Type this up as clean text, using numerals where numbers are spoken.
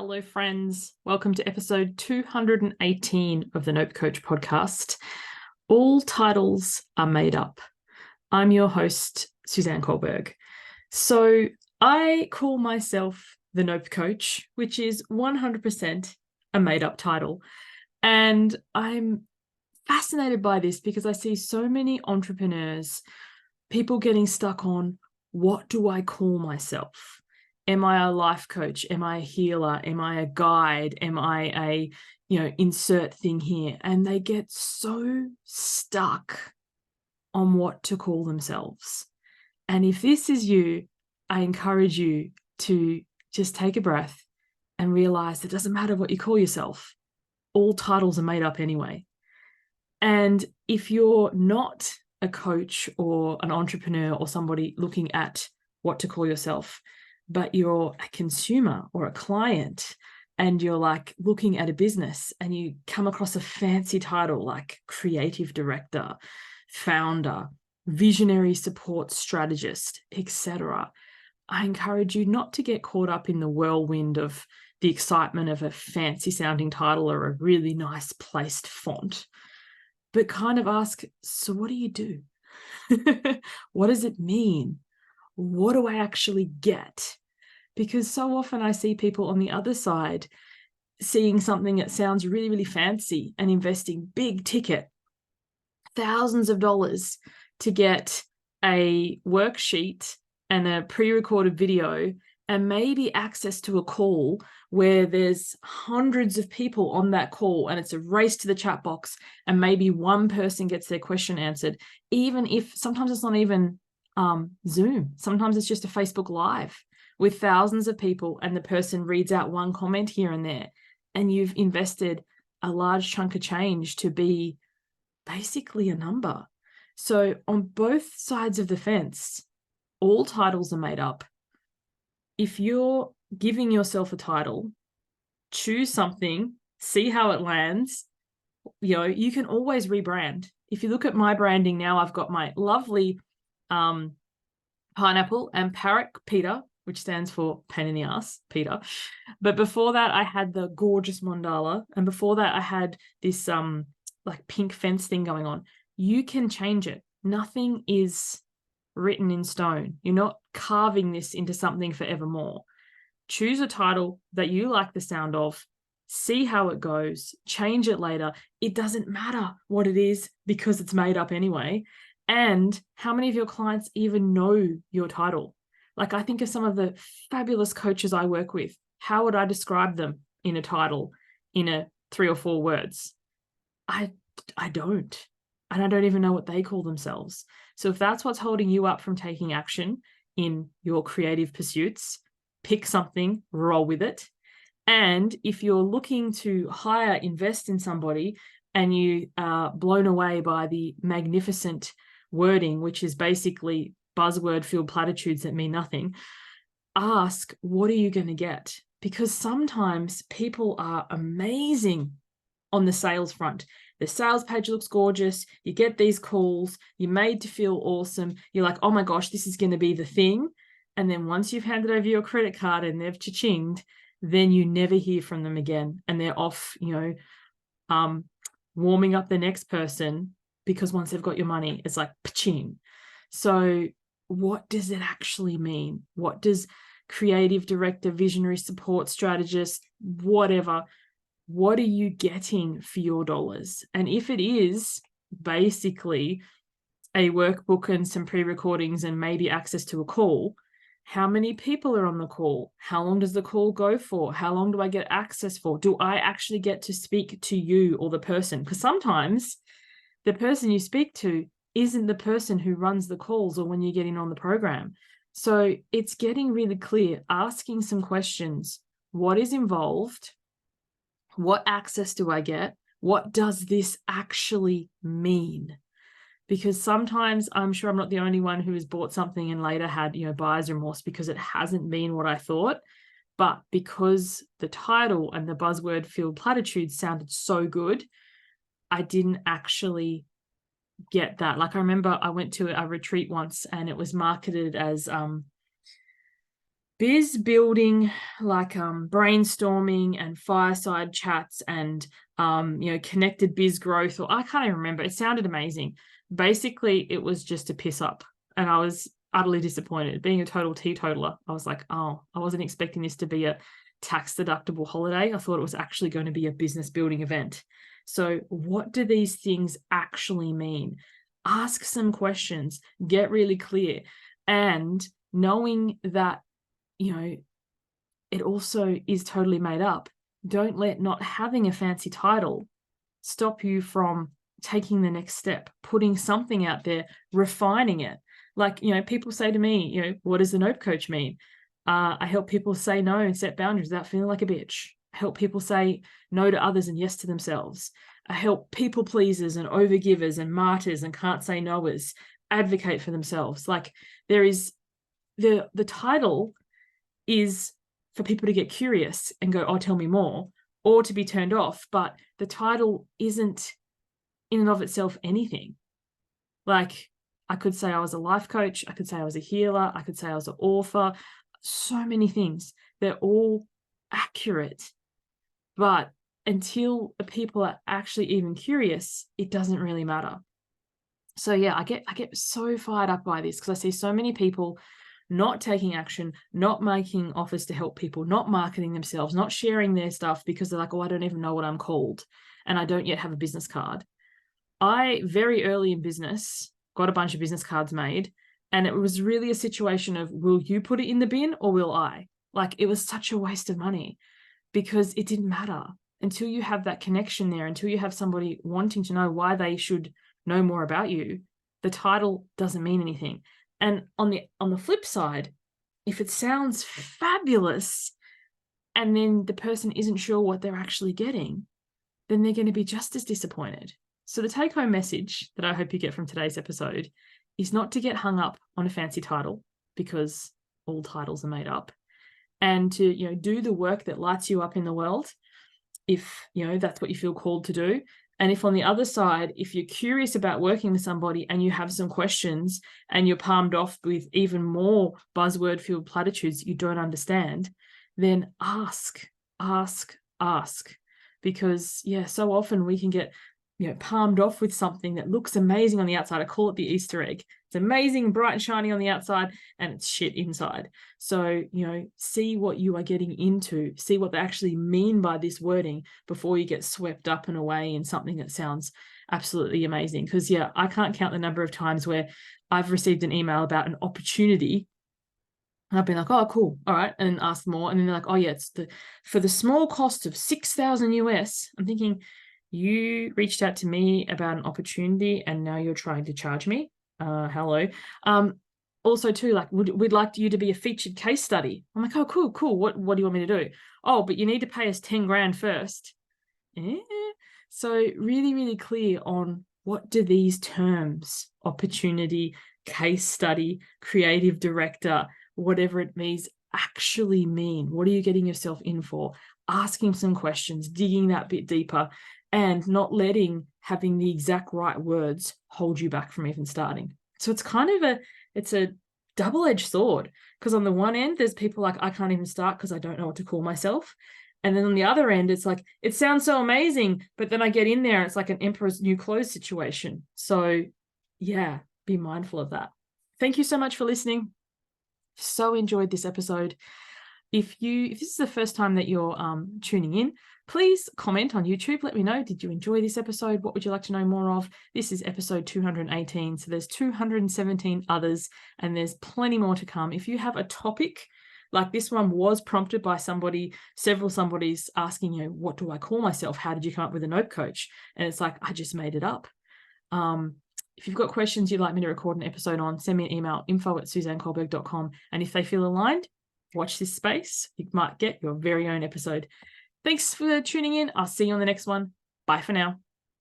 Hello, friends. Welcome to episode 218 of the Nope Coach podcast. All titles are made up. I'm your host, Suzanne Culberg. So I call myself the Nope Coach, which is 100% a made-up title. And I'm fascinated by this because I see so many entrepreneurs, people getting stuck on, what do I call myself? Am I a life coach? Am I a healer? Am I a guide? Am I a, insert thing here? And they get so stuck on what to call themselves. And if this is you, I encourage you to just take a breath and realize it doesn't matter what you call yourself. All titles are made up anyway. And if you're not a coach or an entrepreneur or somebody looking at what to call yourself, but you're a consumer or a client and you're like looking at a business and you come across a fancy title like creative director, founder, visionary support strategist, etc., I encourage you not to get caught up in the whirlwind of the excitement of a fancy sounding title or a really nice placed font, but kind of ask, so what do you do? What does it mean? What do I actually get? Because so often I see people on the other side seeing something that sounds really, really fancy and investing big ticket, thousands of dollars to get a worksheet and a pre-recorded video and maybe access to a call where there's hundreds of people on that call and it's a race to the chat box and maybe one person gets their question answered, even if sometimes it's not even Zoom. Sometimes it's just a Facebook Live with thousands of people and the person reads out one comment here and there, and you've invested a large chunk of change to be basically a number. So on both sides of the fence, all titles are made up. If you're giving yourself a title, choose something, see how it lands. You can always rebrand. If you look at my branding now, I've got my lovely pineapple and parrot Peter, which stands for pain in the ass, Peter. But before that, I had the gorgeous mandala. And before that, I had this like pink fence thing going on. You can change it. Nothing is written in stone. You're not carving this into something forevermore. Choose a title that you like the sound of, see how it goes, change it later. It doesn't matter what it is because it's made up anyway. And how many of your clients even know your title? Like, I think of some of the fabulous coaches I work with. How would I describe them in a title, in a 3 or 4 words? I don't. And I don't even know what they call themselves. So if that's what's holding you up from taking action in your creative pursuits, pick something, roll with it. And if you're looking to hire, invest in somebody, and you are blown away by the magnificent wording, which is basically buzzword-filled platitudes that mean nothing, ask, what are you going to get? Because sometimes people are amazing on the sales front. The sales page looks gorgeous. You get these calls. You're made to feel awesome. You're like, oh my gosh, this is going to be the thing. And then once you've handed over your credit card and they've cha-chinged, then you never hear from them again. And they're off, warming up the next person, because once they've got your money, it's like pa-ching. So what does it actually mean? What does creative director, visionary support strategist, whatever, what are you getting for your dollars? And if it is basically a workbook and some pre-recordings and maybe access to a call, how many people are on the call? How long does the call go for? How long do I get access for? Do I actually get to speak to you or the person? Because sometimes the person you speak to isn't the person who runs the calls or when you get in on the program. So it's getting really clear, asking some questions. What is involved? What access do I get? What does this actually mean? Because sometimes I'm sure I'm not the only one who has bought something and later had, buyer's remorse because it hasn't been what I thought. But because the title and the buzzword filled platitudes sounded so good, I didn't actually get that. Like, I remember I went to a retreat once and it was marketed as biz building, like brainstorming and fireside chats and connected biz growth, or I can't even remember. It sounded amazing. Basically, it was just a piss up, and I was utterly disappointed. Being a total teetotaler, I was like, oh, I wasn't expecting this to be a tax deductible holiday. I thought it was actually going to be a business building event. So what do these things actually mean? Ask some questions, get really clear, and knowing that it also is totally made up. Don't let not having a fancy title stop you from taking the next step, putting something out there, refining it. Like, people say to me, what does the Nope Coach mean? I help people say no and set boundaries without feeling like a bitch. I help people say no to others and yes to themselves. I help people pleasers and overgivers and martyrs and can't say noers advocate for themselves. Like, there is the title is for people to get curious and go, oh, tell me more, or to be turned off. But the title isn't in and of itself anything. Like, I could say I was a life coach. I could say I was a healer. I could say I was an author. So many things. They're all accurate. But until people are actually even curious, it doesn't really matter. So yeah, I get so fired up by this because I see so many people not taking action, not making offers to help people, not marketing themselves, not sharing their stuff because they're like, oh, I don't even know what I'm called and I don't yet have a business card. I, very early in business, got a bunch of business cards made, and it was really a situation of, will you put it in the bin or will I? Like, it was such a waste of money because it didn't matter until you have that connection there, until you have somebody wanting to know why they should know more about you. The title doesn't mean anything. And on the flip side, if it sounds fabulous and then the person isn't sure what they're actually getting, then they're going to be just as disappointed. So the take-home message that I hope you get from today's episode is not to get hung up on a fancy title, because all titles are made up, and to do the work that lights you up in the world, if that's what you feel called to do. And if on the other side, if you're curious about working with somebody and you have some questions and you're palmed off with even more buzzword-filled platitudes that you don't understand, then ask. Because so often we can get palmed off with something that looks amazing on the outside. I call it the Easter egg. It's amazing, bright and shiny on the outside, and it's shit inside. So, see what you are getting into, see what they actually mean by this wording before you get swept up and away in something that sounds absolutely amazing. Because, I can't count the number of times where I've received an email about an opportunity and I've been like, oh, cool. All right. And then ask more. And then they're like, oh, yeah, it's for the small cost of $6,000 US. I'm thinking, you reached out to me about an opportunity and now you're trying to charge me. Hello. Also too, like, we'd like you to be a featured case study. I'm like, oh, cool. What do you want me to do? Oh, but you need to pay us 10 grand first. So really, really clear on what do these terms, opportunity, case study, creative director, whatever it means, actually mean. What are you getting yourself in for? Asking some questions, digging that bit deeper, and not letting having the exact right words hold you back from even starting. So it's kind of a double-edged sword, because on the one end, there's people like, I can't even start because I don't know what to call myself. And then on the other end, it's like, it sounds so amazing, but then I get in there and it's like an Emperor's New Clothes situation. So yeah, be mindful of that. Thank you so much for listening. So enjoyed this episode. If this is the first time that you're tuning in, please comment on YouTube. Let me know, did you enjoy this episode? What would you like to know more of? This is episode 218. So there's 217 others, and there's plenty more to come. If you have a topic, like this one was prompted by several somebody's asking, what do I call myself? How did you come up with a Nope Coach? And it's like, I just made it up. If you've got questions you'd like me to record an episode on, send me an email, info@suzanneculberg.com. And if they feel aligned, watch this space. You might get your very own episode. Thanks for tuning in. I'll see you on the next one. Bye for now.